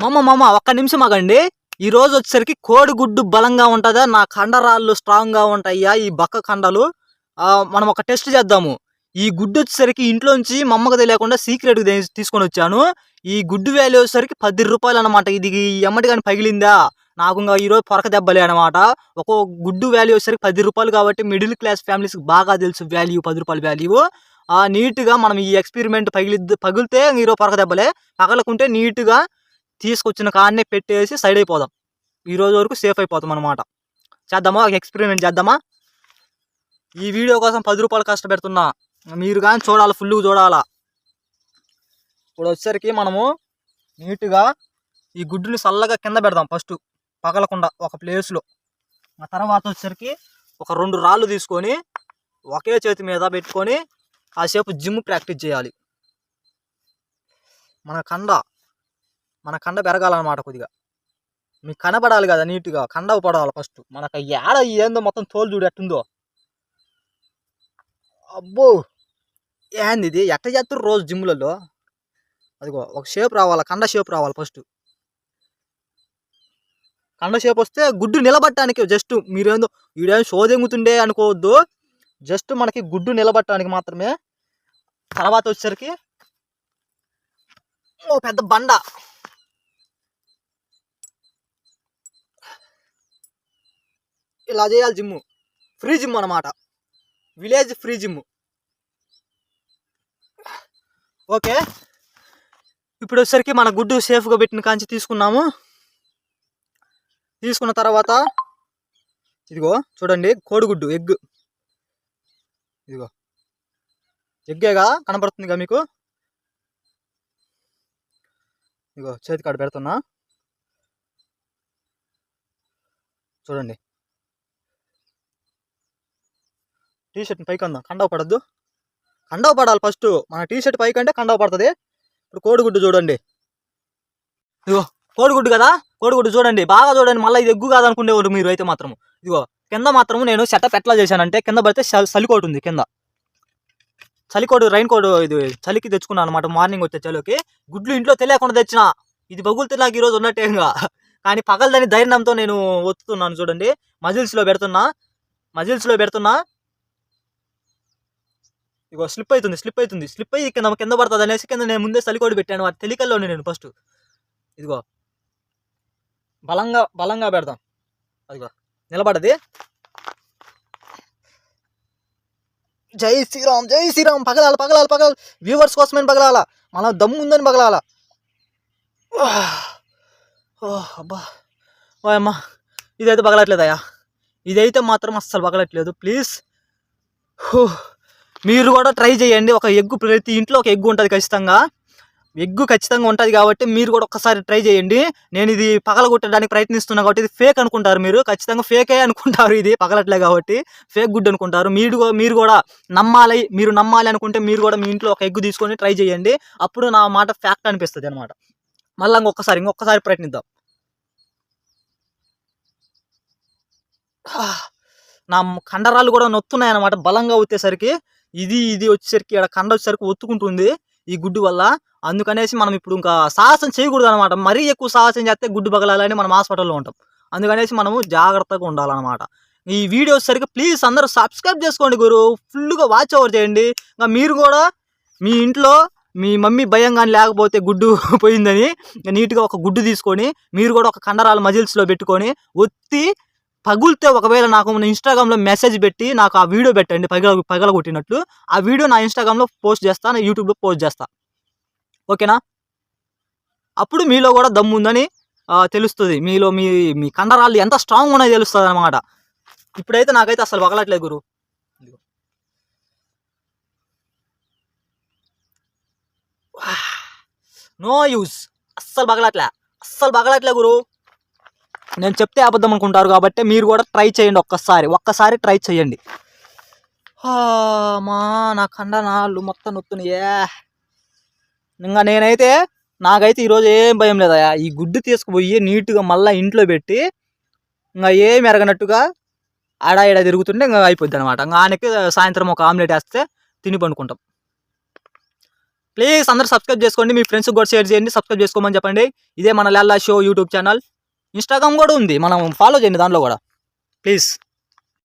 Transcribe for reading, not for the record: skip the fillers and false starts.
మామ ఒక్క నిమిషం ఆగండి. ఈ రోజు వచ్చేసరికి కోడిగుడ్డు బలంగా ఉంటుందా, నా కండరాళ్ళు స్ట్రాంగ్గా ఉంటాయా ఈ బక్క కండలు? మనం ఒక టెస్ట్ చేద్దాము. ఈ గుడ్డు వచ్చేసరికి ఇంట్లోంచి మా అమ్మకు తెలియకుండా సీక్రెట్గా తీసుకొని వచ్చాను. ఈ గుడ్డు వాల్యూ వచ్చేసరికి 10 రూపాయలు అనమాట. ఇది ఎమ్మటి కానీ పగిలిందా నాకు ఇంకా ఈరోజు పొరక దెబ్బలే అనమాట. ఒక్కో గుడ్డు వాల్యూ వచ్చేసరికి 10 రూపాయలు కాబట్టి మిడిల్ క్లాస్ ఫ్యామిలీస్కి బాగా తెలుసు వాల్యూ, 10 రూపాయల వాల్యూ. నీట్గా మనం ఈ ఎక్స్పెరిమెంట్ పగిలితే ఈరోజు పొరక దెబ్బలే, పగలకుంటే నీట్గా తీసుకొచ్చిన కాడనే పెట్టేసి సైడ్ అయిపోదాం. ఈ రోజు వరకు సేఫ్ అయిపోతాం అనమాట. చేద్దామా, ఎక్స్పెరిమెంట్ చేద్దామా? ఈ వీడియో కోసం 10 రూపాయలు కష్టపెడుతున్నా, మీరు కానీ చూడాలి, ఫుల్గా చూడాలా. ఇప్పుడు వచ్చేసరికి మనము నీట్గా ఈ గుడ్డుని చల్లగా కింద పెడదాం. ఫస్ట్ పగలకుండా ఒక ప్లేస్లో. ఆ తర్వాత వచ్చేసరికి ఒక 2 రాళ్ళు తీసుకొని ఒకే చేతి మీద పెట్టుకొని కాసేపు జిమ్ ప్రాక్టీస్ చేయాలి. మన కండ పెరగాలన్నమాట. కొద్దిగా మీకు కనబడాలి కదా, నీట్గా కండ పడాలి ఫస్ట్. మనకు ఏడ ఏందో మొత్తం తోలు చూడు ఎట్టుందో. అబ్బో ఏంది ఇది, ఎట్ట చేస్తారు రోజు జిమ్లలో? అదిగో ఒక షేప్ రావాలి, కండ షేప్ రావాలి ఫస్ట్. కండ షేప్ వస్తే గుడ్డు నిలబట్టడానికి జస్ట్, మీరేందో వీడేం షోదెంగుతుండే అనుకోవద్దు, జస్ట్ మనకి గుడ్డు నిలబట్టడానికి మాత్రమే. తర్వాత వచ్చేసరికి ఓ పెద్ద బండ, ఇలా చేయాలి. జిమ్ ఫ్రీ జిమ్ అనమాట, విలేజ్ ఫ్రీ జిమ్. ఓకే, ఇప్పుడు వచ్చేసరికి మన గుడ్డు సేఫ్గా పెట్టిన కాంచి తీసుకున్నాము. తీసుకున్న తర్వాత ఇదిగో చూడండి, కోడిగుడ్డు ఎగ్. ఇదిగో ఎగ్గేగా కనపడుతుందిగా మీకు. ఇదిగో చేతి కాడ పెడుతున్నా చూడండి. టీషర్ట్ని పైకి అందాం, కండవ పడద్దు. కండవ పడాలి ఫస్ట్. మన టీషర్ట్ పైకి అంటే కండవ పడుతుంది. ఇప్పుడు కోడిగుడ్డు చూడండి. ఇదిగో కోడిగుడ్డు కదా, కోడిగుడ్డు చూడండి, బాగా చూడండి. మళ్ళీ ఇది ఎగ్గు కాదనుకునేవారు మీరు అయితే మాత్రము. ఇదిగో కింద మాత్రము నేను సెటప్ ఎట్లా చేశానంటే, కింద పడితే చలికోటు ఉంది కింద. చలికోటు, రైన్ కోటు, ఇది చలికి తెచ్చుకున్నాను అనమాట. మార్నింగ్ వచ్చే చలికి గుడ్లు ఇంట్లో తెలియకుండా తెచ్చిన. ఇది బగులుతే నాకు ఈరోజు ఉన్నట్టేగా, కానీ పగలదని ధైర్యంతో నేను ఒత్తుతున్నాను. చూడండి, మజిల్స్లో పెడుతున్నా. ఇగో స్లిప్ అయ్యి కింద పడుతుంది అనేసి కింద నేను ముందే చలికోటు పెట్టాను. వాటి తెలికల్లోనే నేను ఫస్ట్ ఇదిగో బలంగా పెడదాం. అదిగో నిలబడది. జై శ్రీరామ్. పగలాలి. వ్యూవర్స్ కోసమని పగలాల, మన దమ్ము ఉందని పగలాల. అబ్బా అమ్మా, ఇదైతే పగలట్లేదయ్యా. ఇదైతే మాత్రం అస్సలు పగలట్లేదు. ప్లీజ్ మీరు కూడా ట్రై చేయండి. ఒక ఎగ్గు, ప్రతి ఇంట్లో ఒక ఎగ్గు ఉంటుంది ఖచ్చితంగా. ఎగ్గు ఖచ్చితంగా ఉంటుంది కాబట్టి మీరు కూడా ఒక్కసారి ట్రై చేయండి. నేను ఇది పగలగొట్టడానికి ప్రయత్నిస్తున్నా కాబట్టి ఇది ఫేక్ అనుకుంటారు మీరు. ఖచ్చితంగా ఫేకే అనుకుంటారు, ఇది పగలట్లే కాబట్టి ఫేక్ గుడ్ అనుకుంటారు. మీరు కూడా నమ్మాలి అనుకుంటే మీరు కూడా మీ ఇంట్లో ఒక ఎగ్గు తీసుకొని ట్రై చేయండి. అప్పుడు నా మాట ఫ్యాక్ట్ అనిపిస్తుంది అనమాట. మళ్ళీ ఇంకొకసారి ప్రయత్నిద్దాం. నా కండరాలు కూడా నొత్తున్నాయి అనమాట బలంగా వచ్చేసరికి. ఇది వచ్చేసరికి ఇక్కడ కండ వచ్చేసరికి ఒత్తుకుంటుంది ఈ గుడ్డు వల్ల. అందుకనేసి మనం ఇప్పుడు ఇంకా సాహసం చేయకూడదు అనమాట. మరీ ఎక్కువ సాహసం చేస్తే గుడ్డు పగలాలని మనం హాస్పిటల్లో ఉంటాం. అందుకనేసి మనము జాగ్రత్తగా ఉండాలన్నమాట. ఈ వీడియో వచ్చేసరికి ప్లీజ్ అందరూ సబ్స్క్రైబ్ చేసుకోండి గురు, ఫుల్గా వాచ్ ఓవర్ చేయండి. ఇంకా మీరు కూడా మీ ఇంట్లో మీ మమ్మీ భయం కానీ లేకపోతే గుడ్డు పోయిందని నీట్గా ఒక గుడ్డు తీసుకొని మీరు కూడా ఒక కండరాలు మజిల్స్లో పెట్టుకొని ఒత్తి పగులితే ఒకవేళ నాకు ఇన్స్టాగ్రామ్లో మెసేజ్ పెట్టి నాకు ఆ వీడియో పెట్టండి, పగలగొట్టినట్లు. ఆ వీడియో నా ఇన్స్టాగ్రామ్లో పోస్ట్ చేస్తా, నా యూట్యూబ్లో పోస్ట్ చేస్తా. ఓకేనా? అప్పుడు మీలో కూడా దమ్ము ఉందని తెలుస్తుంది. మీలో మీ కండరాలు ఎంత స్ట్రాంగ్ ఉన్నాయో తెలుస్తుంది అనమాట. ఇప్పుడైతే నాకైతే అసలు పగలట్లేదు గురు. నో యూస్, అస్సలు పగలట్లే గురు. నేను చెప్తే అబద్ధం అనుకుంటారు కాబట్టి మీరు కూడా ట్రై చేయండి. ఒక్కసారి ట్రై చేయండి. నా కండనాళ్ళు మొత్తం నొత్తున్నాయే. ఇంకా నాకైతే ఈరోజు ఏం భయం లేదయా. ఈ గుడ్డు తీసుకుపోయి నీట్గా మళ్ళీ ఇంట్లో పెట్టి ఇంకా ఏం ఎరగనట్టుగా ఆడ తిరుగుతుంటే ఇంకా అయిపోద్ది అనమాట. ఇంకా ఆయనకి సాయంత్రం ఒక ఆమ్లెట్ వేస్తే తిని పండుకుంటాం. ప్లీజ్ అందరూ సబ్స్క్రైబ్ చేసుకోండి, మీ ఫ్రెండ్స్కి కూడా షేర్ చేయండి, సబ్స్క్రైబ్ చేసుకోమని చెప్పండి. ఇదే మన లల్లా షో యూట్యూబ్ ఛానల్. ఇన్స్టాగ్రామ్ కూడా ఉంది, మనం ఫాలో చేయండి దాంట్లో కూడా ప్లీజ్.